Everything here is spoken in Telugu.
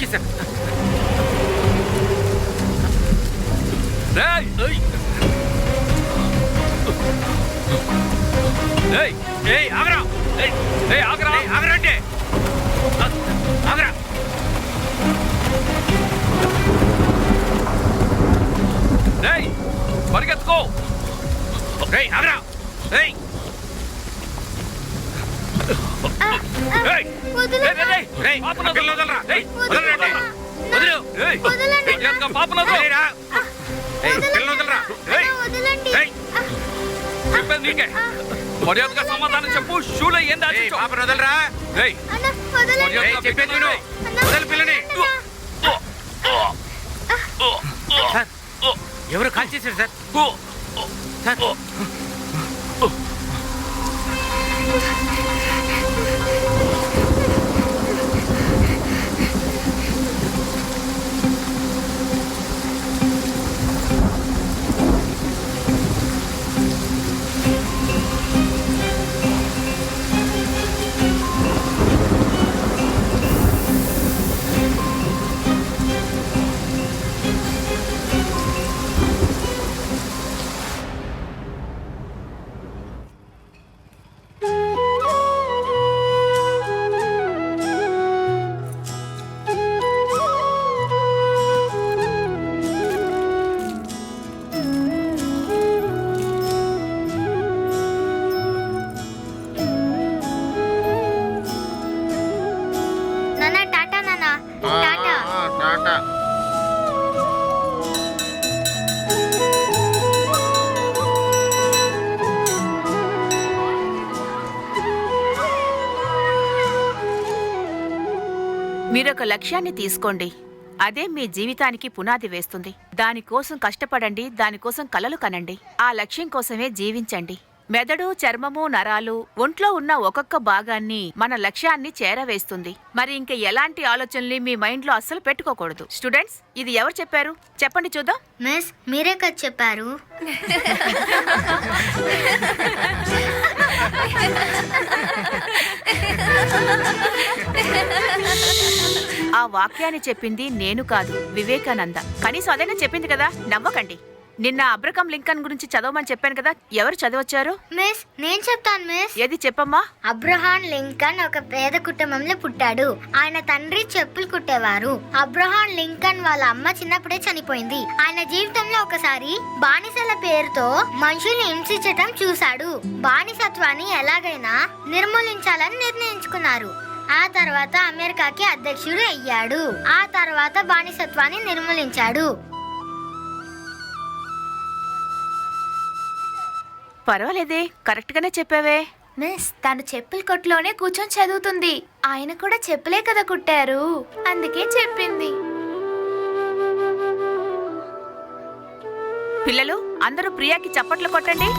Okay sir. ఆగరా ఆగరా ఆగరా అంటే ఆగరా. పరిగెత్తుకో. ఆగరా. నీకే మర్యాదగా సమాధానం చెప్పు. షూలో ఏం దాచు. వదలరా. చెప్పేది విను. వదలు పిల్లని. సార్ ఎవరు కాల్ చేశారు సార్? సార్ మీరొక లక్ష్యాన్ని తీసుకోండి. అదే మీ జీవితానికి పునాది వేస్తుంది. దానికోసం కష్టపడండి, దానికోసం కలలు కనండి. ఆ లక్ష్యం కోసమే జీవించండి. మెదడు, చర్మము, నరాలు, ఒంట్లో ఉన్న ఒక్కొక్క భాగాన్ని మన లక్ష్యాన్ని చేరవేస్తుంది. మరి ఇంక ఎలాంటి ఆలోచనలు మీ మైండ్లో అస్సలు పెట్టుకోకూడదు. స్టూడెంట్స్, ఇది ఎవరు చెప్పారు? చెప్పండి చూద్దాం. మిస్, మీరే కదా చెప్పారు. ఆ వాక్యాన్ని చెప్పింది నేను కాదు, వివేకానంద. కనీసం అదైనా చెప్పింది కదా. నవ్వకండి. నిన్న అబ్రహం లింకన్ గురించి చదవమని చెప్పాను కదా. ఎవరు చదవచ్చారు? మిస్, నేను చెప్తాను మిస్. ఏది చెప్పమ్మా. అబ్రహాం లింకన్ ఒక పేద కుటుంబంలో పుట్టాడు. ఆయన తండ్రి చెప్పులు కుట్టేవారు. అబ్రహాం లింకన్ వాళ్ళ అమ్మ చిన్నప్పుడే చనిపోయింది. ఆయన జీవితంలో ఒకసారి బానిసల పేరుతో మనుషుల్ని హింసించటం చూశాడు. బానిసత్వాన్ని ఎలాగైనా నిర్మూలించాలని నిర్ణయించుకున్నారు. ఆ తర్వాత అమెరికాకి అధ్యక్షుడు అయ్యాడు. ఆ తర్వాత బానిసత్వాన్ని నిర్మూలించాడు. పర్వాలేదే, కరెక్ట్ గానే చెప్పావే. మిస్, తను చెప్పుల కొట్టులోనే కూర్చొని చదువుతుంది. ఆయన కూడా చెప్పులే కదా కుట్టారు, అందుకే చెప్పింది. పిల్లలు అందరూ ప్రియాకి చప్పట్లు కొట్టండి.